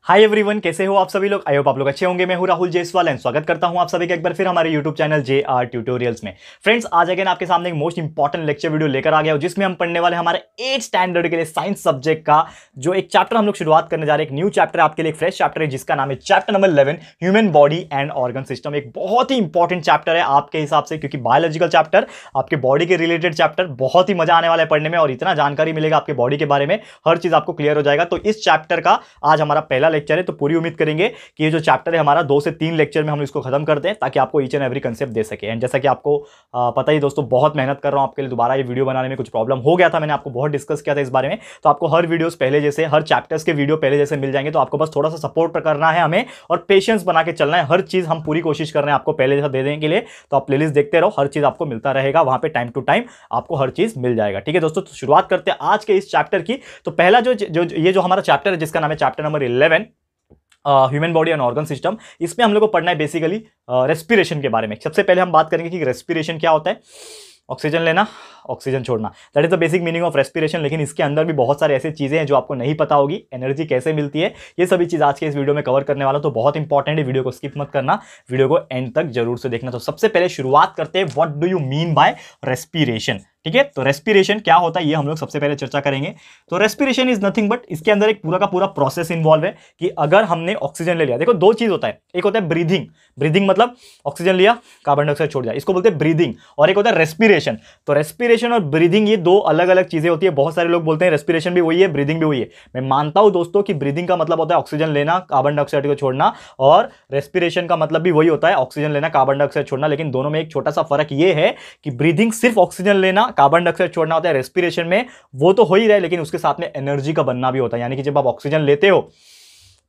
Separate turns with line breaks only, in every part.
Hi everyone, कैसे हो आप सभी लोग। आई होप आप लोग अच्छे होंगे। मैं हूं राहुल जयसवाल एंड स्वागत करता हूं आप सभी का एक बार फिर हमारे यूट्यूब चैनल JR ट्यूटोरियल्स में। फ्रेंड्स, आज अगेन आपके सामने एक मोस्ट इंपॉर्टेंट लेक्चर वीडियो लेकर आ गया हूं, जिसमें हम पढ़ने वाले हमारे 8th स्टैंडर्ड के लिए साइंस सब्जेक्ट का जो एक चैप्टर हम लोग शुरुआत करने जा रहे हैं। एक न्यू चैप्टर आपके लिए, एक फ्रेश चैप्टर है, जिसका नाम है chapter number 11 human body and organ system. एक बहुत ही इंपॉर्टेंट चैप्टर है आपके हिसाब से, क्योंकि बायोलॉजिकल चैप्टर, आपके बॉडी के रिलेटेड चैप्टर, बहुत ही मजा आने वाला है पढ़ने में और इतना जानकारी मिलेगा आपके बॉडी के बारे में, हर चीज आपको क्लियर हो जाएगा। तो इस चैप्टर का आज हमारा पहला लेक्चर है, तो पूरी उम्मीद करेंगे कि ये जो चैप्टर है हमारा 2 से 3 लेक्चर में हम इसको खत्म कर दें, ताकि आपको ईच एंड एवरी कंसेप्ट दे सके। एंड जैसा कि आपको पता ही दोस्तों, बहुत मेहनत कर रहा हूं आपके लिए। दोबारा ये वीडियो बनाने में कुछ प्रॉब्लम हो गया था, मैंने आपको बहुत डिस्कस किया था इस बारे में। तो आपको हर वीडियोस पहले जैसे, हर चैप्टर्स के वीडियो पहले जैसे मिल जाएंगे। तो आपको बस थोड़ा सा सपोर्ट करना है हमें और पेशेंस बना के चलना है। हर चीज हम पूरी कोशिश कर रहे हैं आपको पहले जैसा दे देने के लिए। तो आप प्लेलिस्ट देखते रहो, हर चीज आपको मिलता रहेगा वहां पे, टाइम टू टाइम आपको हर चीज मिल जाएगा। ठीक है दोस्तों, तो शुरुआत करते हैं आज के इस चैप्टर की। तो पहला जो हमारा चैप्टर है, जिसका नाम है chapter number 11 human body and organ system, इसमें हम लोग को पढ़ना है बेसिकली रेस्पिरेशन के बारे में। सबसे पहले हम बात करेंगे कि रेस्पिरेशन क्या होता है। ऑक्सीजन लेना, ऑक्सीजन छोड़ना, that is the basic meaning of respiration. लेकिन इसके अंदर भी बहुत सारी ऐसी चीजें हैं जो आपको नहीं पता होगी। एनर्जी कैसे मिलती है, ये सभी चीज आज के इस वीडियो में कवर करने वाला हूं। तो बहुत इंपॉर्टेंट है, वीडियो को स्किप मत करना, वीडियो को एंड तक जरूर से देखना। तो सबसे पहले शुरुआत करते हैं, what do you mean by respiration. ठीक है, तो रेस्पिरेशन क्या होता है ये हम लोग सबसे पहले चर्चा करेंगे। तो रेस्पिरेशन इज नथिंग बट, इसके अंदर एक पूरा का पूरा प्रोसेस इन्वॉल्व है कि अगर हमने ऑक्सीजन ले लिया, देखो दो चीज होता है, एक होता है ब्रीदिंग। ब्रीदिंग मतलब ऑक्सीजन लिया, कार्बन डाइऑक्साइड छोड़ दिया, इसको बोलते हैं ब्रीदिंग। और एक होता है रेस्पिरेशन। तो रेस्पिरेशन और ब्रीदिंग ये दो अलग अलग चीजें होती है। बहुत सारे लोग बोलते हैं रेस्पिरेशन भी वही है, ब्रीदिंग भी वही है। मैं मानता हूं दोस्तों कि ब्रीदिंग का मतलब होता है ऑक्सीजन लेना, कार्बन डाइऑक्साइड को छोड़ना, और रेस्पिरेशन का मतलब भी वही होता है, ऑक्सीजन लेना, कार्बन डाइऑक्साइड छोड़ना। लेकिन दोनों में एक छोटा सा फर्क ये है कि ब्रीदिंग सिर्फ ऑक्सीजन लेना, कार्बन डाइऑक्साइड छोड़ना होता है। रेस्पिरेशन में वो तो हो ही रहा है, लेकिन उसके साथ में एनर्जी का बनना भी होता है। यानी कि जब आप ऑक्सीजन लेते हो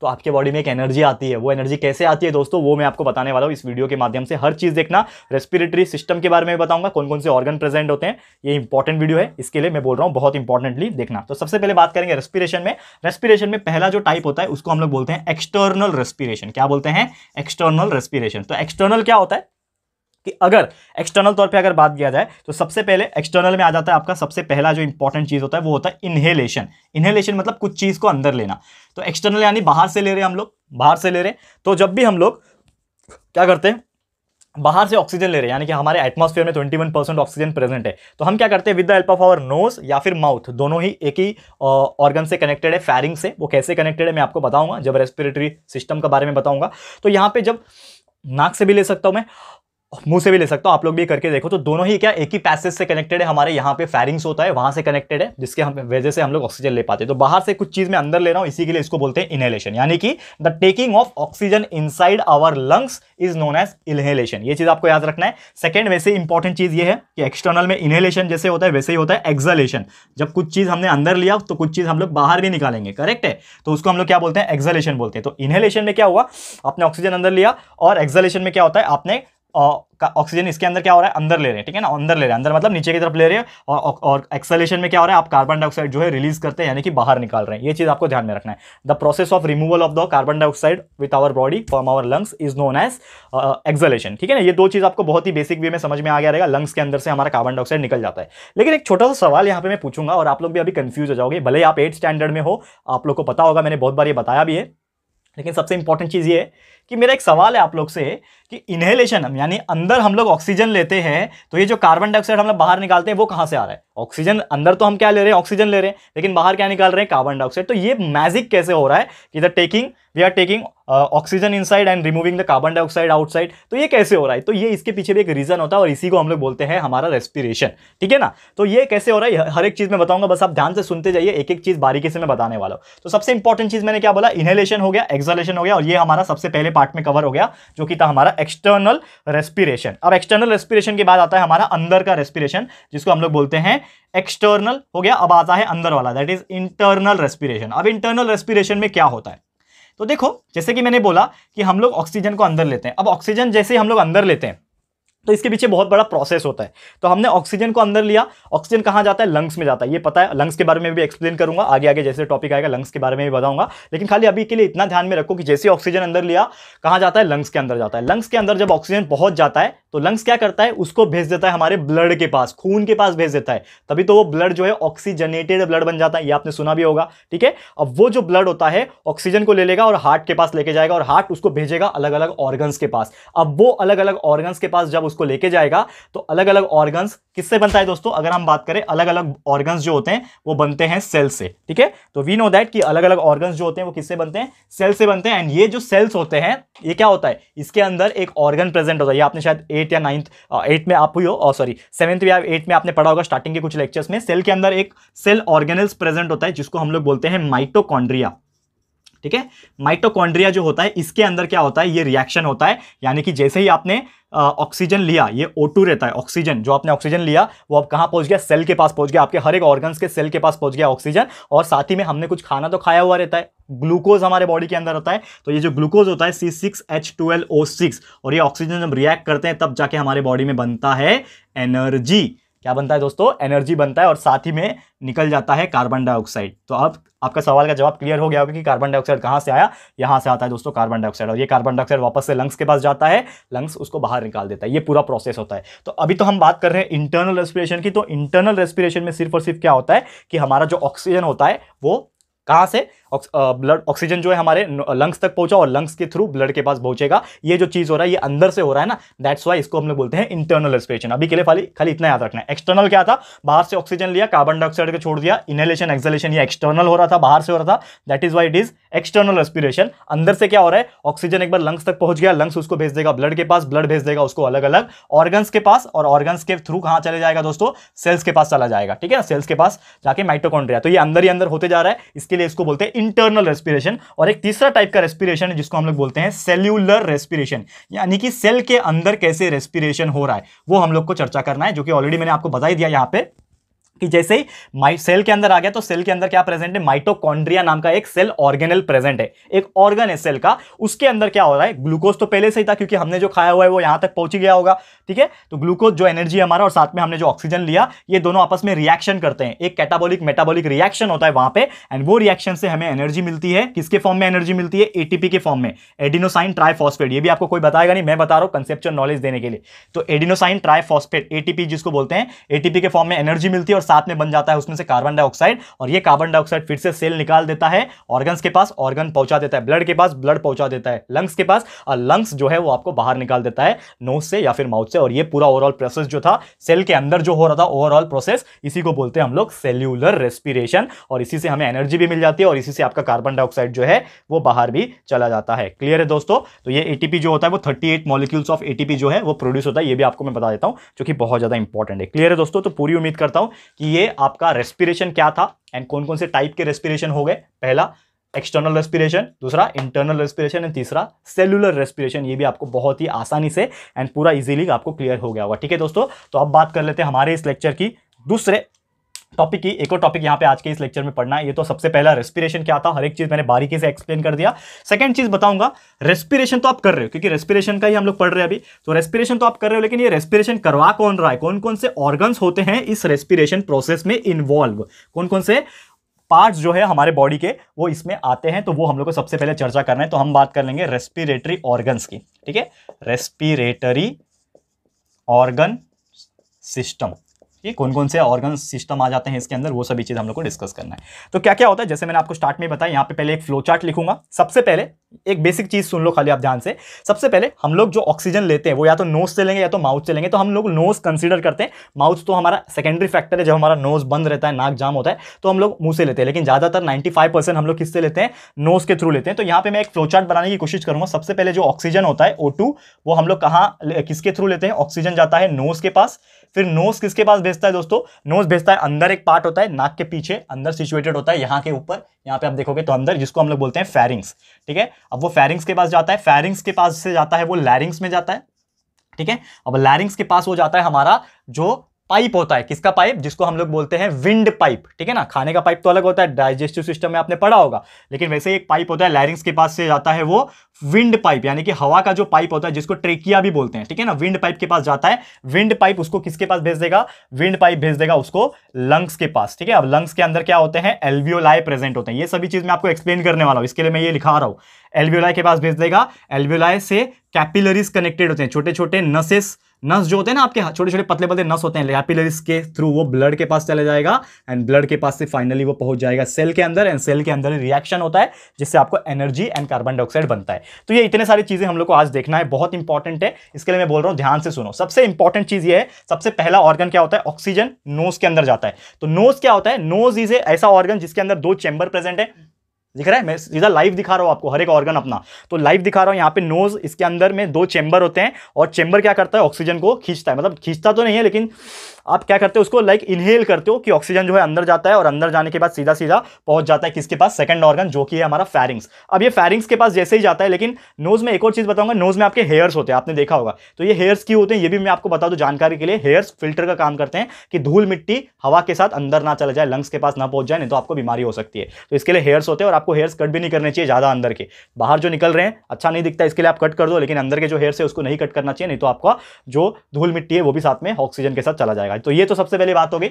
तो आपके बॉडी में एक एनर्जी आती है। वो एनर्जी कैसे आती है दोस्तों, वो मैं आपको बताने वाला हूं इस वीडियो के माध्यम से। हर चीज देखना, रेस्पिरेटरी सिस्टम के बारे में बताऊंगा, कौन कौन से ऑर्गन प्रेजेंट होते हैं। ये इंपॉर्टेंट वीडियो है, इसके लिए मैं बोल रहा हूं, बहुत इंपॉर्टेंटली देखना। तो सबसे पहले बात करेंगे रेस्पिरेशन में। रेस्पिरेशन में पहला जो टाइप होता है उसको हम लोग बोलते हैं एक्सटर्नल रेस्पिरेशन। क्या बोलते हैं? External respiration. तो एक्सटर्नल क्या होता है कि अगर एक्सटर्नल तौर पे अगर बात किया जाए तो सबसे पहले एक्सटर्नल में आ जाता है आपका सबसे पहला जो इंपॉर्टेंट चीज होता है वो होता है इनहेलेशन। इनहेलेशन मतलब कुछ चीज को अंदर लेना। तो एक्सटर्नल यानी बाहर से ले रहे हैं हम लोग, बाहर से ले रहे हैं। तो जब भी हम लोग क्या करते हैं, बाहर से ऑक्सीजन ले रहे हैं, यानी कि हमारे एटमॉस्फेयर में 21% ऑक्सीजन प्रेजेंट है, तो हम क्या करते हैं, with the help of our nose या फिर माउथ, दोनों ही एक ही ऑर्गन से कनेक्टेड है, फेरिंग से। वो कैसे कनेक्टेड है मैं आपको बताऊंगा जब रेस्पिरेटरी सिस्टम के बारे में बताऊंगा। तो यहां पे जब नाक से भी ले सकता हूं मैं, मुंह से भी ले सकता हूं, आप लोग भी करके देखो। तो दोनों ही क्या एक ही पैसेज से कनेक्टेड है। हमारे यहाँ पे फेरिंग्स होता है, वहां से कनेक्टेड है, जिसके हम वजह से हम लोग ऑक्सीजन ले पाते हैं। तो बाहर से कुछ चीज में अंदर ले रहा हूं, इसी के लिए इसको बोलते हैं इनहेलेशन। यानी कि the taking of oxygen inside our lungs is known as inhalation. ये चीज आपको याद रखना है। सेकंड वैसे इंपॉर्टेंट चीज ये है कि एक्सटर्नल में इनहेलेशन जैसे होता है वैसे ही होता है एक्सहेलेशन। जब कुछ चीज हमने अंदर लिया तो कुछ चीज हम लोग बाहर भी निकालेंगे, करेक्ट है। तो उसको हम लोग क्या बोलते हैं, एक्सहेलेशन बोलते हैं। तो इनहेलेशन में क्या हुआ, आपने ऑक्सीजन अंदर लिया, और एक्सहेलेशन में क्या होता है, आपने ऑक्सीजन इसके अंदर क्या हो रहा है, अंदर ले रहे हैं। ठीक है ना, अंदर ले रहे हैं, अंदर मतलब नीचे की तरफ ले रहे हैं। और एक्सहेलेशन में क्या हो रहा है, आप कार्बन डाइऑक्साइड जो है रिलीज करते हैं, यानी कि बाहर निकाल रहे हैं। ये चीज आपको ध्यान में रखना है। The process of removal of the carbon dioxide with our body from our lungs is known as exhalation. ठीक है ना, ये दो चीज आपको बहुत ही बेसिक वे में समझ में आ गया रहेगा। लंग्स के अंदर से हमारा कार्बन डाइऑक्साइड निकल जाता है। लेकिन एक छोटा सा सवाल यहाँ पे मैं पूछूंगा, और आप लोग भी अभी कंफ्यूज हो जाओगे, भले आप 8th स्टैंडर्ड में हो, आप लोग को पता होगा, मैंने बहुत बार ये बताया भी है। लेकिन सबसे इंपॉर्टेंट चीज ये है कि मेरा एक सवाल है आप लोग से कि इनहेलेशन यानी अंदर हम लोग ऑक्सीजन लेते हैं, तो ये जो कार्बन डाइऑक्साइड हम लोग बाहर निकालते हैं वो कहां से आ रहा है? ऑक्सीजन अंदर तो हम क्या ले रहे हैं, ऑक्सीजन ले रहे हैं, लेकिन बाहर क्या निकाल रहे हैं, कार्बन डाइऑक्साइड। तो ये मैजिक कैसे हो रहा है कि we are taking oxygen inside and removing the carbon dioxide outside. तो ये कैसे हो रहा है? तो ये इसके पीछे भी एक रीजन होता है, और इसी को हम लोग बोलते हैं हमारा रेस्पिरेशन। ठीक है ना, तो ये कैसे हो रहा है हर एक चीज में बताऊंगा, बस आप ध्यान से सुनते जाइए, एक एक चीज बारीकी से मैं बताने वाला हूं। तो सबसे इंपॉर्टेंट चीज मैंने क्या बोला, इनहेलेशन हो गया, एक्सहेलेशन हो गया, और ये हमारा सबसे पहले पार्ट में कवर हो गया, जो कि था हमारा एक्सटर्नल रेस्पिरेशन। अब एक्सटर्नल रेस्पिरेशन के बाद आता है हमारा अंदर का रेस्पिरेशन, जिसको हम लोग बोलते हैं एक्सटर्नल हो गया। अब आता है अंदर वाला, दैट इज इंटरनल रेस्पिरेशन। अब इंटरनल रेस्पिरेशन में क्या होता है, तो देखो जैसे कि मैंने बोला कि हम लोग ऑक्सीजन को अंदर लेते हैं। अब ऑक्सीजन जैसे हम लोग अंदर लेते हैं तो इसके पीछे बहुत बड़ा प्रोसेस होता है। तो हमने ऑक्सीजन को अंदर लिया, ऑक्सीजन कहाँ जाता है, लंग्स में जाता है, ये पता है। लंग्स के बारे में भी एक्सप्लेन करूंगा आगे आगे, जैसे टॉपिक आएगा लंग्स के बारे में भी बताऊंगा। लेकिन खाली अभी के लिए इतना ध्यान में रखो कि जैसे ऑक्सीजन अंदर लिया, कहाँ जाता है, लंग्स के अंदर जाता है। लंग्स के अंदर जब ऑक्सीजन पहुंच जाता है तो लंग्स क्या करता है, उसको भेज देता है हमारे ब्लड के पास, खून के पास भेज देता है। तभी तो वो ब्लड जो है ऑक्सीजनेटेड ब्लड बन जाता है, ये आपने सुना भी होगा, ठीक है। अब वो जो ब्लड होता है ऑक्सीजन को ले लेगा और हार्ट के पास लेके जाएगा, और हार्ट उसको भेजेगा अलग अलग ऑर्गन्स के पास। अब वो अलग अलग ऑर्गन्स के पास जब उसको लेके जाएगा तो अलग अलग ऑर्गन्स किससे बनता है दोस्तों, अगर हम बात करें अलग अलग ऑर्गन्स जो होते हैं वो बनते हैं सेल से, ठीक है। तो वी नो दैट कि अलग अलग ऑर्गन्स जो होते हैं वो किससे बनते हैं, सेल से बनते हैं। एंड ये जो सेल्स होते हैं ये क्या होता है, इसके अंदर एक ऑर्गन प्रेजेंट होता है। ये आपने शायद 8 या 8 में आप हुई हो, सॉरी 7th या 8 में आपने पढ़ा होगा स्टार्टिंग के कुछ लेक्चर्स में। सेल के अंदर एक सेल ऑर्गेनल्स प्रेजेंट होता है जिसको हम लोग बोलते हैं माइटोकॉन्ड्रिया, ठीक है। माइटोकॉन्ड्रिया जो होता है इसके अंदर क्या होता है, ये रिएक्शन होता है, यानी कि जैसे ही आपने ऑक्सीजन लिया, ये O2 रहता है, ऑक्सीजन जो आपने ऑक्सीजन लिया वो अब कहां पहुंच गया, सेल के पास पहुंच गया, आपके हर एक ऑर्गन्स के सेल के पास पहुंच गया ऑक्सीजन। और साथ ही में हमने कुछ खाना तो खाया हुआ रहता है, ग्लूकोज हमारे बॉडी के अंदर होता है। तो ये जो ग्लूकोज होता है C6H12O6, और ये ऑक्सीजन जब रिएक्ट करते हैं तब जाके हमारे बॉडी में बनता है एनर्जी। क्या बनता है दोस्तों, एनर्जी बनता है, और साथ ही में निकल जाता है कार्बन डाइऑक्साइड। तो अब आपका सवाल का जवाब क्लियर हो गया होगा कि कार्बन डाइऑक्साइड कहां से आया, यहां से आता है दोस्तों कार्बन डाइऑक्साइड, और ये कार्बन डाइऑक्साइड वापस से लंग्स के पास जाता है, लंग्स उसको बाहर निकाल देता है। ये पूरा प्रोसेस होता है। तो अभी तो हम बात कर रहे हैं इंटरनल रेस्पिरेशन की। तो इंटरनल रेस्पिरेशन में सिर्फ और सिर्फ क्या होता है कि हमारा जो ऑक्सीजन होता है वो कहां से, ब्लड ऑक्सीजन जो है हमारे लंग्स तक पहुंचा और लंग्स के थ्रू ब्लड के पास पहुंचेगा। ये जो चीज हो रहा है ये अंदर से हो रहा है ना, दैट्स व्हाई इसको हम लोग बोलते हैं इंटरनल रेस्पिरेशन। अभी के लिए खाली इतना याद रखना है। एक्सटर्नल क्या था, बाहर से ऑक्सीजन लिया, कार्बन डाइऑक्साइड को छोड़ दिया, इनहेलेशन एक्सहेलेशन, ये एक्सटर्नल हो रहा था, बाहर से हो रहा था, that is why it is external respiration. अंदर से क्या हो रहा है, ऑक्सीजन एक बार लंग्स तक पहुंच गया, लंग्स उसको भेज देगा ब्लड के पास, ब्लड भेज देगा उसको अलग अलग ऑर्गन्स के पास, और ऑर्गन्स के थ्रू कहां चले जाएगा दोस्तों, सेल्स के पास चला जाएगा, ठीक है। सेल्स के पास जाके माइटोकॉन्ड्रिया। तो ये अंदर ही अंदर होते जा रहा है, इसके लिए इसको बोलते हैं इंटरनल रेस्पिरेशन। और एक तीसरा टाइप का रेस्पिरेशन है जिसको हम लोग बोलते हैं सेल्यूलर रेस्पिरेशन, यानी कि सेल के अंदर कैसे रेस्पिरेशन हो रहा है वो हम लोग को चर्चा करना है, जो कि ऑलरेडी मैंने आपको बता ही दिया यहां पे कि जैसे ही सेल के अंदर आ गया तो सेल के अंदर क्या प्रेजेंट है, माइटोकॉन्ड्रिया नाम का एक सेल ऑर्गेनल प्रेजेंट है, एक ऑर्गन है सेल का। उसके अंदर क्या हो रहा है, ग्लूकोज तो पहले से ही था क्योंकि हमने जो खाया हुआ है वो यहां तक पहुंच गया होगा, ठीक है। तो ग्लूकोज जो एनर्जी है हमारा, और साथ में हमने जो ऑक्सीजन लिया, ये दोनों आपस में रिएक्शन करते हैं, एक कैटाबॉलिक मेटाबॉलिक रिएक्शन होता है वहां पे। एंड वो रिएक्शन से हमें एनर्जी मिलती है, किसके फॉर्म में एनर्जी मिलती है, एटीपी के फॉर्म में, एडिनोसाइन ट्राइफॉस्फेट। ये भी आपको कोई बताएगा नहीं, मैं बता रहा हूं कंसेप्चुअल नॉलेज देने के लिए। तो एडिनोसाइन ट्राइफॉस्फेट एटीपी जिसको बोलते हैं, एटीपी के फॉर्म में एनर्जी मिलती है, और साथ में बन जाता है उसमें से कार्बन डाइऑक्साइड। और ये कार्बन डाइऑक्साइड फिर से सेल निकाल देता है ऑर्गन्स के पास, ऑर्गन पहुंचा देता है ब्लड के पास, ब्लड पहुंचा देता है लंग्स के पास, और लंग्स जो है वो आपको बाहर निकाल देता है नोज से या फिर माउथ से। और ये पूरा ओवरऑल प्रोसेस जो था सेल के अंदर जो हो रहा था, ओवरऑल प्रोसेस, इसी को बोलते हैं हम लोग सेल्यूलर रेस्पिरेशन। और इसी से हमें एनर्जी भी मिल जाती है, और इसी से आपका कार्बन डाइऑक्साइड जो है वो बाहर भी चला जाता है। क्लियर है दोस्तों। तो ये एटीपी जो होता है वो 38 मॉलिक्यूल्स ऑफ एटीपी जो है वो प्रोड्यूस होता है, ये भी आपको मैं बता देता हूं, जो कि बहुत ज्यादा इंपॉर्टेंट है। क्लियर है दोस्तों। तो पूरी उम्मीद करता हूं कि ये आपका रेस्पिरेशन क्या था एंड कौन कौन से टाइप के रेस्पिरेशन हो गए, पहला एक्सटर्नल रेस्पिरेशन, दूसरा इंटरनल रेस्पिरेशन, एंड तीसरा सेल्यूलर रेस्पिरेशन। ये भी आपको बहुत ही आसानी से एंड पूरा इजीली आपको क्लियर हो गया होगा, ठीक है दोस्तों। तो अब बात कर लेते हैं हमारे इस लेक्चर की दूसरे टॉपिक की। एक और टॉपिक यहाँ पे आज के इस लेक्चर में पढ़ना है। ये तो सबसे पहला रेस्पिरेशन क्या था, हर एक चीज मैंने बारीकी से एक्सप्लेन कर दिया। सेकंड चीज बताऊंगा, रेस्पिरेशन तो आप कर रहे हो क्योंकि रेस्पिरेशन का ही हम लोग पढ़ रहे हैं अभी। तो रेस्पिरेशन तो आप कर रहे हो, लेकिन ये रेस्पिरेशन करवा कौन रहा है, कौन कौन से ऑर्गन्स होते हैं इस रेस्पिरेशन प्रोसेस में इन्वॉल्व, कौन कौन से पार्ट्स जो है हमारे बॉडी के वो इसमें आते हैं। तो वो हम लोग को सबसे पहले चर्चा करना है। तो हम बात कर लेंगे रेस्पिरेटरी ऑर्गन्स की, ठीक है। रेस्पिरेटरी ऑर्गन सिस्टम, ये कौन कौन से ऑर्गन सिस्टम आ जाते हैं इसके अंदर, वो सभी चीज हम लोग को डिस्कस करना है। तो क्या क्या होता है, जैसे मैंने आपको स्टार्ट में बताया, यहाँ पे पहले एक फ्लो चार्ट लिखूंगा। सबसे पहले एक बेसिक चीज सुन लो खाली आप ध्यान से। सबसे पहले हम लोग जो ऑक्सीजन लेते हैं वो या तो नोज से लेंगे या तो माउथ से लेंगे। तो हम लोग नोज कंसीडर करते हैं, माउथ तो हमारा सेकेंडरी फैक्टर है। जब हमारा नोज बंद रहता है, नाक जाम होता है, तो हम लोग मुंह से लेते हैं, लेकिन ज्यादातर 95% हम लोग किससे लेते हैं, नोज के थ्रू लेते हैं। तो यहाँ पे मैं एक फ्लो चार्ट बनाने की कोशिश करूंगा। सबसे पहले जो ऑक्सीजन होता है O2, वो हम लोग कहाँ किसके थ्रू लेते हैं, ऑक्सीजन जाता है नोज के पास। फिर नोज किसके पास भेजता है दोस्तों, नोज भेजता है अंदर, एक पार्ट होता है नाक के पीछे अंदर सिचुएटेड होता है, यहाँ के ऊपर, यहाँ पे आप देखोगे तो अंदर, जिसको हम लोग बोलते हैं फेरिंग्स, ठीक है। अब वो फेरिंग्स के पास जाता है, फेरिंग्स के पास से जाता है वो लैरिंग्स में जाता है, ठीक है। अब लैरिंग्स के पास वो जाता है हमारा जो पाइप होता है। किसका पाइप? जिसको हम लोग बोलते हैं विंड पाइप, ठीक है ना। खाने का पाइप तो अलग होता है, डाइजेस्टिव सिस्टम में आपने पढ़ा होगा, लेकिन वैसे ही एक पाइप होता है लैरिंक्स के पास से जाता है, वो विंड पाइप, यानी कि हवा का जो पाइप होता है जिसको ट्रेकिया भी बोलते हैं, ठीक है ना। विंड पाइप के पास जाता है। विंड पाइप उसको किसके पास भेज देगा? विंड पाइप भेज देगा उसको लंग्स के पास, ठीक है। अब लंग्स के अंदर क्या होते हैं? एल्वियोलाई प्रेजेंट होते हैं। ये सभी चीज मैं आपको एक्सप्लेन करने वाला हूं, इसके लिए मैं ये लिखा रहा हूं। एल्वियोलाई के पास भेज देगा। एल्वियोलाई से कैपिलरीज कनेक्टेड होते हैं, छोटे छोटे नस जो होते हैं ना आपके, छोटे छोटे पतले पतले नस होते हैं, कैपिलरीज के थ्रू वो ब्लड के पास चले जाएगा, एंड ब्लड के पास से फाइनली वो पहुंच जाएगा सेल के अंदर, एंड सेल के अंदर रिएक्शन होता है जिससे आपको एनर्जी एंड कार्बन डाइऑक्साइड बनता है। तो ये इतने सारी चीजें हम लोग को आज देखना है, बहुत इंपॉर्टेंट है, इसके लिए मैं बोल रहा हूं ध्यान से सुनो। सबसे इंपॉर्टेंट चीज ये है, सबसे पहला ऑर्गन क्या होता है? ऑक्सीजन नोज के अंदर जाता है। तो नोज क्या होता है? नोज इज ऐसा ऑर्गन जिसके अंदर 2 चैम्बर प्रेजेंट है। दिख रहा है? मैं सीधा लाइव दिखा रहा हूं आपको हर एक ऑर्गन अपना, तो लाइव दिखा रहा हूं। यहां पे नोज, इसके अंदर में 2 चैम्बर होते हैं, और चैम्बर क्या करता है? ऑक्सीजन को खींचता है, मतलब खींचता तो नहीं है, लेकिन आप क्या करते हो? उसको लाइक इनहेल करते हो कि ऑक्सीजन जो है अंदर जाता है, और अंदर जाने के बाद सीधा सीधा पहुंच जाता है किसके पास? सेकंड ऑर्गन, जो कि है हमारा फेरिंग्स। अब ये फेरिंग्स के पास जैसे ही जाता है, लेकिन नोज में एक और चीज बताऊंगा, नोज में आपके हेयर्स होते हैं, आपने देखा होगा। तो ये हेयर्स क्यों होते हैं ये भी मैं आपको बता दूं जानकारी के लिए। हेयर्स फिल्टर का काम करते हैं कि धूल मिट्टी हवा के साथ अंदर ना चले जाए, लंग्स के पास ना पहुंच जाए, नहीं तो आपको बीमारी हो सकती है। तो इसके लिए हेयर्स होते हैं, और आपको हेयर्स कट भी नहीं करने चाहिए ज्यादा अंदर के। बाहर जो निकल रहे हैं अच्छा नहीं दिखता, इसके लिए आप कट कर दो, लेकिन अंदर के जो हेयर्स है उसको नहीं कट करना चाहिए, नहीं तो आपका जो धूल मिट्टी है वो भी साथ में ऑक्सीजन के साथ चला जाएगा। तो ये तो सबसे पहले बात होगी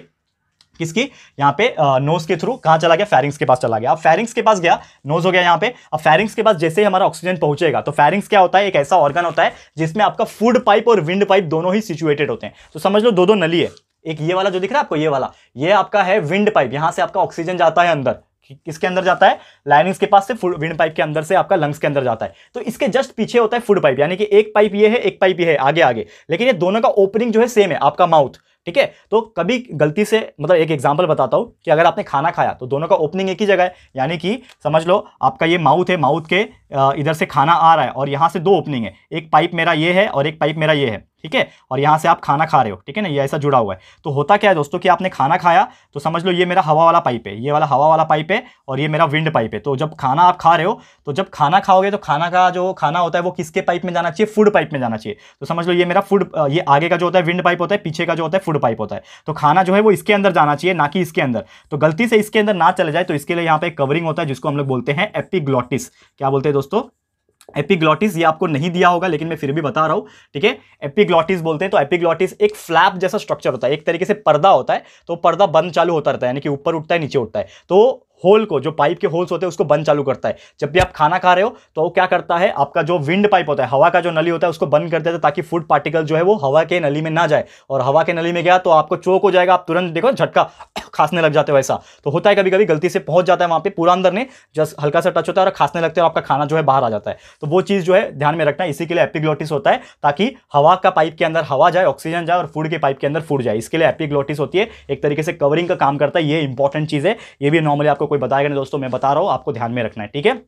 किसकी? यहां पे नोज के थ्रू कहां चला गया? फेरिंग्स के पास चला गया। अब फेरिंग्स के पास गया, नोज हो गया यहां पे। अब फेरिंग्स के पास जैसे ही हमारा ऑक्सीजन पहुंचेगा, तो फेरिंग्स क्या होता है? एक ऐसा ऑर्गन होता है जिसमें आपका फूड पाइप और विंड पाइप दोनों ही सिचुएटेड होते हैं। तो समझ लो 2 नली है। एक ये वाला जो दिख रहा है आपको, ये वाला, ये आपका है विंड पाइप, यहां से आपका ऑक्सीजन जाता है अंदर। किसके अंदर जाता है? लाइनिंग्स के पास से विंड पाइप के अंदर से आपका लंग्स के अंदर जाता है। तो इसके जस्ट पीछे होता है फूड पाइप, यानी कि एक पाइप ये है, एक पाइप ये है, आगे आगे, लेकिन ये दोनों का ओपनिंग जो है सेम है, आपका माउथ, ठीक है। तो कभी गलती से, मतलब एक एग्जांपल बताता हूं कि अगर आपने खाना खाया तो दोनों का ओपनिंग एक ही जगह है, यानी कि समझ लो आपका ये माउथ है, माउथ के इधर से खाना आ रहा है, और यहां से 2 ओपनिंग है, एक पाइप मेरा ये है और एक पाइप मेरा ये है, ठीक है। और यहां से आप खाना खा रहे हो, ठीक है ना, ये ऐसा जुड़ा हुआ है। तो होता क्या है दोस्तों कि आपने खाना खाया, तो समझ लो ये मेरा हवा वाला पाइप है, ये वाला हवा वाला पाइप है, और ये मेरा विंड पाइप है। तो जब खाना आप खा रहे हो, तो जब खाना खाओगे तो खाना का जो खाना होता है वो किसके पाइप में जाना चाहिए? फूड पाइप में जाना चाहिए। तो समझ लो ये मेरा फूड, ये आगे का जो होता है विंड पाइप होता है, पीछे का जो होता है फूड पाइप होता है। तो खाना जो है वो इसके अंदर जाना चाहिए, ना कि इसके अंदर। तो गलती से इसके अंदर ना चले जाए, तो इसके लिए यहाँ पे कवरिंग होता है जिसको हम लोग बोलते हैं एपिग्लॉटिस। क्या बोलते हैं दोस्तों? एपिग्लॉटिस। ये आपको नहीं दिया होगा लेकिन मैं फिर भी बता रहा हूं, ठीक है। एपिग्लॉटिस बोलते हैं। तो एपिग्लॉटिस एक फ्लैप जैसा स्ट्रक्चर होता है, एक तरीके से पर्दा होता है। तो पर्दा बंद चालू होता रहता है, यानी कि ऊपर उठता है नीचे उठता है। तो होल को, जो पाइप के होल्स होते हैं उसको बंद चालू करता है। जब भी आप खाना खा रहे हो तो वो क्या करता है, आपका जो विंड पाइप होता है, हवा का जो नली होता है, उसको बंद कर देता है ताकि फूड पार्टिकल जो है वो हवा के नली में ना जाए। और हवा के नली में गया तो आपको चोक हो जाएगा, आप तुरंत देखो झटका खांसने लग जाते हो। ऐसा तो होता है, कभी कभी गलती से पहुंच जाता है वहां पे, पूरा अंदर नहीं, जस्ट हल्का सा टच होता है और खांसने लगते हैं और आपका खाना जो है बाहर आ जाता है। तो वो चीज जो है ध्यान में रखना, इसी के लिए एपिग्लॉटिस होता है, ताकि हवा का पाइप के अंदर हवा जाए, ऑक्सीजन जाए, और फूड के पाइप के अंदर फूड जाए। इसके लिए एपिग्लॉटिस होती है, एक तरीके से कवरिंग का काम करता है। ये इंपॉर्टेंट चीज है, ये भी नॉर्मली आपको कोई बताएगा नहीं दोस्तों, मैं बता रहा हूं, आपको ध्यान में रखना है, ठीक है।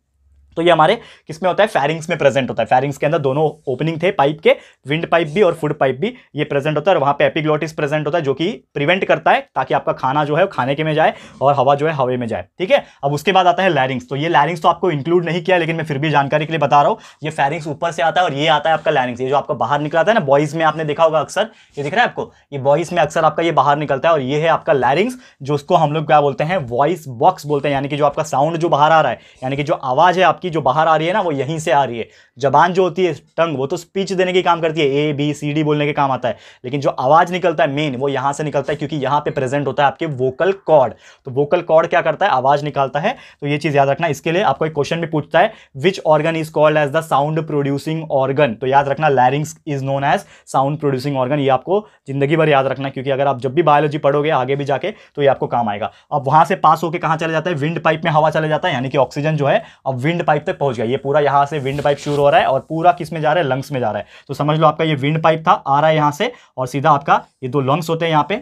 तो ये हमारे किसमें होता है? फेरिंग्स में प्रेजेंट होता है। फेरिंग्स के अंदर दोनों ओपनिंग थे पाइप के, विंड पाइप भी और फूड पाइप भी, ये प्रेजेंट होता है। और वहां पे एपिग्लॉटिस प्रेजेंट होता है, जो कि प्रिवेंट करता है ताकि आपका खाना जो है खाने के में जाए और हवा जो है हवा में जाए, ठीक है। अब उसके बाद आता है लैरिंग्स। तो ये लैरिंग्स तो आपको इंक्लूड नहीं किया, लेकिन मैं फिर भी जानकारी के लिए बता रहा हूं। ये फेरिंग्स ऊपर से आता है और ये आता है आपका लैरिंग्स। ये जो आपका बाहर निकलता है ना, बॉयज में आपने देखा होगा अक्सर, ये दिख रहा है आपको, ये बॉयज में अक्सर आपका ये बाहर निकलता है। और ये है आपका लैरिंग्स, जो उसको हम लोग क्या बोलते हैं? वॉइस बॉक्स बोलते हैं, यानी कि जो आपका साउंड जो बाहर आ रहा है, यानी कि जो आवाज है आपकी जो बाहर आ रही है ना, वो यहीं से आ रही है। जबान जो होती है, टंग, वो तो स्पीच देने के काम करती है, ए बी सी डी बोलने के काम आता है, लेकिन जो आवाज निकलता है मेन, वो यहां से निकलता है, क्योंकि यहां पे प्रेजेंट होता है आपके वोकल कॉर्ड। तो वोकल कॉर्ड क्या करता है? आवाज निकालता है। तो ये चीज याद रखना। इसके लिए आपको एक क्वेश्चन भी पूछता है, which organ is called as the sound producing organ? तो याद रखना, larynx is known as sound producing organ. ये आपको जिंदगी भर याद रखना, क्योंकि अगर आप जब भी बायोलॉजी पढ़ोगे आगे भी जाके, तो ये आपको काम आएगा। अब वहां से पास होकर कहां चले जाता है? विंड पाइप में हवा चले जाता है, यानी कि ऑक्सीजन जो है अब विंड पाइप तक पहुंच गया। ये पूरा यहां से विंड पाइप शुरू हो रहा है और पूरा किस में जा रहा है? लंग्स में जा रहा है। तो समझ लो आपका ये विंड पाइप था, आ रहा है यहां से, और सीधा आपका ये 2 लंग्स होते हैं यहां पे,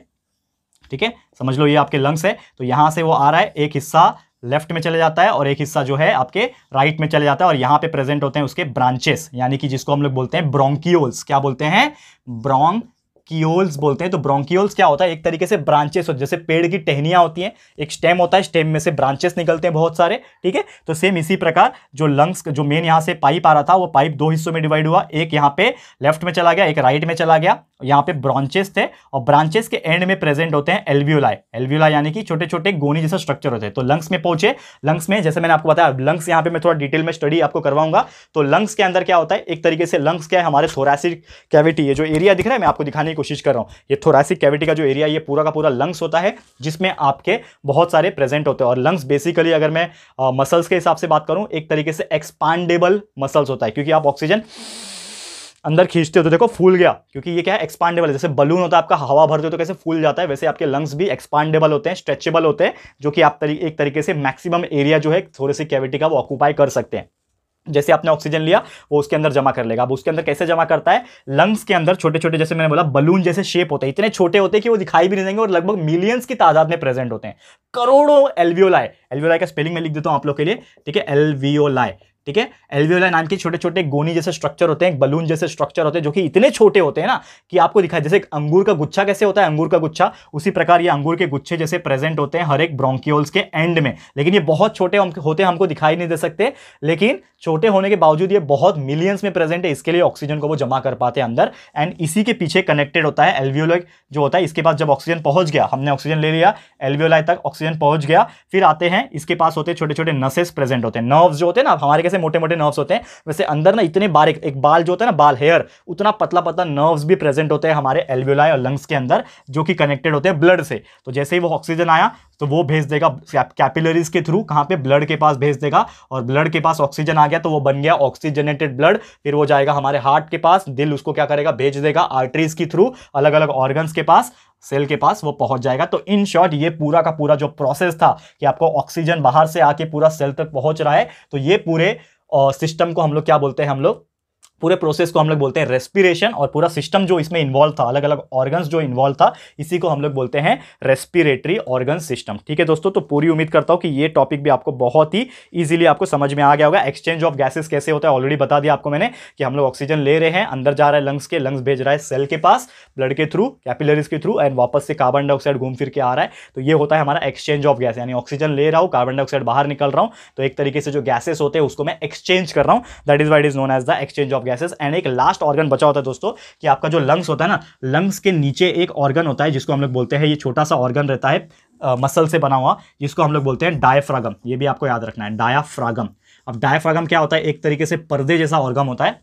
ठीक है। समझ लो ये आपके लंग्स है। तो यहां से वो आ रहा है, एक हिस्सा लेफ्ट में चले जाता है और एक हिस्सा जो है आपके राइट में चले जाता है। और यहां पे प्रेजेंट होते हैं उसके ब्रांचेस, यानी कि जिसको हम लोग बोलते हैं ब्रोंकियोल्स। क्या बोलते हैं? ब्रोंकियोल्स। ब्रोंकियोल्स बोलते हैं। तो ब्रोंकियोल्स क्या होता है, एक तरीके से ब्रांचेस होते हैं, जैसे पेड़ की टहनियां होती हैं, एक स्टेम होता है, स्टेम में से ब्रांचेस निकलते हैं बहुत सारे, ठीक है। तो सेम इसी प्रकार जो लंग्स, जो मेन यहां से पाइप आ रहा था, वो पाइप दो हिस्सों में डिवाइड हुआ, एक यहां पे लेफ्ट में चला गया, एक राइट में चला गया। यहां पे ब्रांचेस थे और ब्रांचेस के एंड में प्रेजेंट होते हैं एल्वियोलाई। एल्वियोलाई यानी कि छोटे छोटे गोनी जैसा स्ट्रक्चर होते हैं। तो लंग्स में पहुंचे, लंग्स में जैसे मैंने आपको बताया, लंग्स यहां पे मैं थोड़ा डिटेल में स्टडी आपको करवाऊंगा। तो लंग्स के अंदर क्या होता है, एक तरीके से लंग्स क्या है, हमारे थोरैसिक कैविटी, ये जो एरिया दिख रहा है, मैं आपको दिखाने की कोशिश कर रहा हूं, ये थोरैसिक कैविटी का जो एरिया, ये पूरा का पूरा लंग्स होता है, जिसमें आपके बहुत सारे प्रेजेंट होते हैं। और लंग्स बेसिकली अगर मैं मसल्स के हिसाब से बात करूं, एक तरीके से एक्सपांडेबल मसल्स होता है, क्योंकि आप ऑक्सीजन अंदर खींचते हो तो देखो फूल गया, क्योंकि ये क्या है, एक्सपांडेबल है। जैसे बलून होता है आपका, हवा भरते हो तो कैसे फूल जाता है, वैसे आपके लंग्स भी एक्सपांडेबल होते हैं, स्ट्रेचेबल होते हैं, जो कि आप एक तरीके से मैक्सिमम एरिया जो है थोरेसिक कैविटी का वो ऑक्यूपाई कर सकते हैं। जैसे आपने ऑक्सीजन लिया, वो उसके अंदर जमा कर लेगा। अब उसके अंदर कैसे जमा करता है, लंग्स के अंदर छोटे छोटे, जैसे मैंने बोला, बलून जैसे शेप होते हैं, इतने छोटे होते हैं कि वो दिखाई भी नहीं देंगे, और लगभग मिलियंस की तादाद में प्रेजेंट होते हैं, करोड़ों एल्वियोलाई। एल्वियोलाई का स्पेलिंग मैं लिख देता हूं आप लोग के लिए, ठीक है, एल्वियोलाई, ठीक है। एल्वियोलाई नाम के छोटे छोटे गोनी जैसे स्ट्रक्चर होते हैं, बलून जैसे स्ट्रक्चर होते हैं, जो कि इतने छोटे होते हैं ना कि आपको दिखाई, जैसे अंगूर का गुच्छा कैसे होता है, अंगूर का गुच्छा, उसी प्रकार ये अंगूर के गुच्छे जैसे प्रेजेंट होते हैं हर एक ब्रोंकियोल्स के एंड में। लेकिन ये बहुत छोटे होते हैं, हमको दिखाई नहीं दे सकते, लेकिन छोटे होने के बावजूद ये बहुत मिलियंस में प्रेजेंट है। इसके लिए ऑक्सीजन को वो जमा कर पाते हैं अंदर, एंड इसी के पीछे कनेक्टेड होता है एल्वियोलाई जो होता है। इसके पास जब ऑक्सीजन पहुंच गया, हमने ऑक्सीजन ले लिया, एल्वियोलाई तक ऑक्सीजन पहुंच गया, फिर आते हैं, इसके पास होते हैं छोटे छोटे नसेस प्रेजेंट होते हैं, नर्व्स जो होते हैं ना, हमारे कैसे मोटे मोटे नर्व्स होते हैं, वैसे अंदर ना इतने बारीक, एक बाल जो होता है ना, बाल, हेयर, उतना पतला पतला नर्व्स भी प्रेजेंट होते हैं हमारे एल्वियोलाई और लंग्स के अंदर, जो कि कनेक्टेड होते हैं ब्लड से। तो जैसे ही वो ऑक्सीजन आया तो वो भेज देगा कैपिलरीज के थ्रू, कहां पे, ब्लड के पास भेज देगा, और ब्लड के पास ऑक्सीजन आ गया तो वो बन गया ऑक्सीजनेटेड ब्लड। फिर वो जाएगा हमारे हार्ट के पास, दिल उसको क्या करेगा, भेज देगा आर्टरीज के थ्रू अलग अलग ऑर्गन्स के पास, सेल के पास वो पहुंच जाएगा। तो इन शॉर्ट ये पूरा का पूरा जो प्रोसेस था कि आपको ऑक्सीजन बाहर से आके पूरा सेल तक पहुंच रहा है, तो ये पूरे सिस्टम को हम लोग क्या बोलते हैं, हम लोग पूरे प्रोसेस को हम लोग बोलते हैं रेस्पिरेशन, और पूरा सिस्टम जो इसमें इन्वॉल्व था, अलग अलग ऑर्गन्स जो इन्वॉल्व था, इसी को हम लोग बोलते हैं रेस्पिरेटरी ऑर्गन सिस्टम। ठीक है दोस्तों, तो पूरी उम्मीद करता हूं कि ये टॉपिक भी आपको बहुत ही इजीली आपको समझ में आ गया होगा। एक्सचेंज ऑफ गैसेस कैसे होता है ऑलरेडी बता दिया आपको मैंने, कि हम लोग ऑक्सीजन ले रहे हैं, अंदर जा रहा है लंग्स के, लंग्स भेज रहा है सेल के पास ब्लड के थ्रू, कैपिलरीज के थ्रू, एंड वापस से कार्बन डाइऑक्साइड घूम फिर के आ रहा है। तो ये होता है हमारा एक्सचेंज ऑफ गैस, यानी ऑक्सीजन ले रहा हूं, कार्बन डाइऑक्साइड बाहर निकल रहा हूं, तो एक तरीके से जो गैसेस होते हैं उसको मैं एक्सचेंज कर रहा हूं, that is why it is known as the exchange of gases. And एक लास्ट ऑर्गन बचा होता है दोस्तों, कि आपका जो लंग्स होता है ना, लंग्स के नीचे एक ऑर्गन होता है जिसको हम लोग बोलते हैं, ये छोटा सा ऑर्गन रहता है मसल से बना हुआ, जिसको हम लोग बोलते हैं डायफ्रागम। ये भी आपको याद रखना है, डायफ्रागम। अब डायफ्रागम क्या होता है, एक तरीके से पर्दे जैसा ऑर्गन होता है।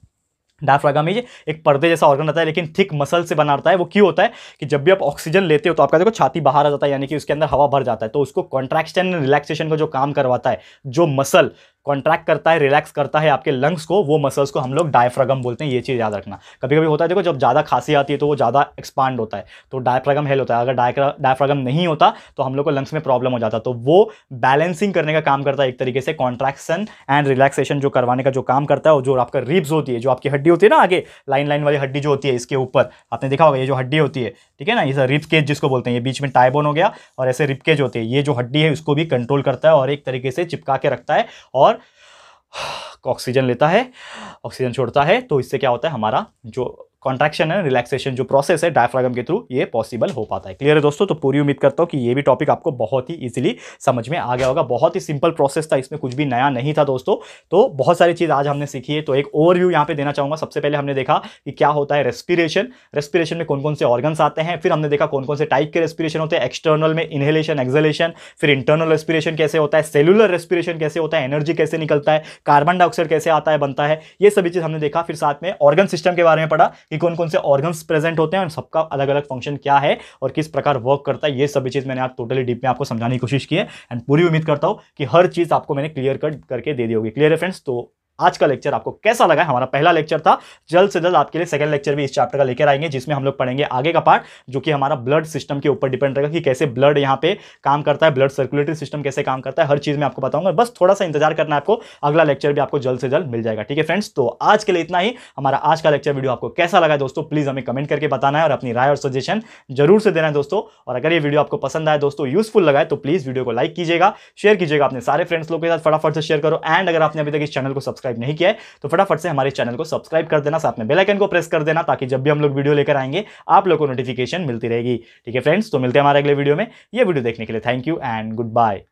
डायफ्रागम में एक पर्दे जैसा ऑर्गन रहता है, लेकिन थिक मसल से बना रहता है। वो क्यों होता है कि जब भी आप ऑक्सीजन लेते हो तो आपका देखो छाती बाहर आ जाता है, यानी कि उसके अंदर हवा भर जाता है, तो उसको कॉन्ट्रैक्शन रिलैक्सेशन का जो काम करवाता है, जो मसल कॉन्ट्रैक्ट करता है, रिलैक्स करता है आपके लंग्स को, वो मसल्स को हम लोग डायफ्रागम बोलते हैं। ये चीज़ याद रखना। कभी कभी होता है देखो, जब ज़्यादा खांसी आती है तो वो ज़्यादा एक्सपांड होता है, तो डायफ्रागम हेल होता है। अगर डायफ्रागम नहीं होता तो हम लोग को लंग्स में प्रॉब्लम हो जाता, तो वो बैलेंसिंग करने का काम करता है, एक तरीके से कॉन्ट्रैक्शन एंड रिलैक्सेशन जो करवाने का जो काम करता है। और जो आपका रिब्स होती है, जो आपकी हड्डी होती है ना, आगे लाइन लाइन वाली हड्डी जो होती है, इसके ऊपर आपने देखा होगा, ये जो हड्डी होती है, ठीक है ना, ये रिब केज जिसको बोलते हैं, ये बीच में टाइबोन हो गया, और ऐसे रिब केज होती है, ये जो हड्डी है उसको भी कंट्रोल करता है और एक तरीके से चिपका के रखता है, और ऑक्सीजन लेता है, ऑक्सीजन छोड़ता है। तो इससे क्या होता है, हमारा जो कॉन्ट्रैक्शन है, रिलैक्सेशन जो प्रोसेस है डायफ्रागम के थ्रू, ये पॉसिबल हो पाता है। क्लियर है दोस्तों? तो पूरी उम्मीद करता हूं कि ये भी टॉपिक आपको बहुत ही इजीली समझ में आ गया होगा। बहुत ही सिंपल प्रोसेस था, इसमें कुछ भी नया नहीं था दोस्तों। तो बहुत सारी चीज़ आज हमने सीखी है। तो एक ओवरव्यू यहाँ पे देना चाहूंगा। सबसे पहले हमने देखा कि क्या होता है रेस्पिरेशन, रेस्पिरेशन में कौन कौन से ऑर्गन्स आते हैं। फिर हमने देखा कौन कौन से टाइप के रेस्पिरेशन होते हैं, एक्सटर्नल में इनहेलेशन, एक्सहेलेशन, फिर इंटरनल रेस्पिरेशन कैसे होता है, सेलुलर रेस्पिरेशन कैसे होता है, एनर्जी कैसे निकलता है, कार्बन डाइऑक्साइड कैसे आता है बनता है, ये सभी चीज़ हमने देखा। फिर साथ में ऑर्गन सिस्टम के बारे में पढ़ा कि कौन कौन से ऑर्गन प्रेजेंट होते हैं और सबका अलग अलग फंक्शन क्या है और किस प्रकार वर्क करता है। ये सभी चीज मैंने आज टोटली डीप में आपको समझाने की कोशिश की है, एंड पूरी उम्मीद करता हूं कि हर चीज आपको मैंने क्लियर कट करके दे दी होगी। क्लियर है फ्रेंड्स? तो आज का लेक्चर आपको कैसा लगा? हमारा पहला लेक्चर था। जल्द से जल्द आपके लिए सेकंड लेक्चर भी इस चैप्टर का लेकर आएंगे, जिसमें हम लोग पढ़ेंगे आगे का पार्ट, जो कि हमारा ब्लड सिस्टम के ऊपर डिपेंड रहेगा कि कैसे ब्लड यहाँ पे काम करता है, ब्लड सर्कुलेटरी सिस्टम कैसे काम करता है, हर चीज मैं आपको बताऊंगा। बस थोड़ा सा इंतजार करना है आपको, अगला लेक्चर भी आपको जल्द से जल्द मिल जाएगा। ठीक है फ्रेंड्स? तो आज के लिए इतना ही। हमारा आज का लेक्चर वीडियो आपको कैसा लगा दोस्तों, प्लीज हमें कमेंट करके बताना है और अपनी राय और सजेशन जरूर से देना है दोस्तों। और अगर ये वीडियो आपको पसंद आए दोस्तों, यूजफुल लगा है, तो प्लीज वीडियो को लाइक कीजिएगा, शेयर कीजिएगा अपने सारे फ्रेंड्स लोग के साथ, फटाफट से शेयर करो। एंड अगर आपने अभी तक इस चैनल को सब्सक्राइब सब्सक्राइब नहीं किया है तो फटाफट से हमारे चैनल को सब्सक्राइब कर देना, साथ में बेल आइकन को प्रेस कर देना, ताकि जब भी हम लोग वीडियो लेकर आएंगे आप लोग को नोटिफिकेशन मिलती रहेगी। ठीक है फ्रेंड्स, तो मिलते हैं हमारे अगले वीडियो में। ये वीडियो देखने के लिए thank you and good bye.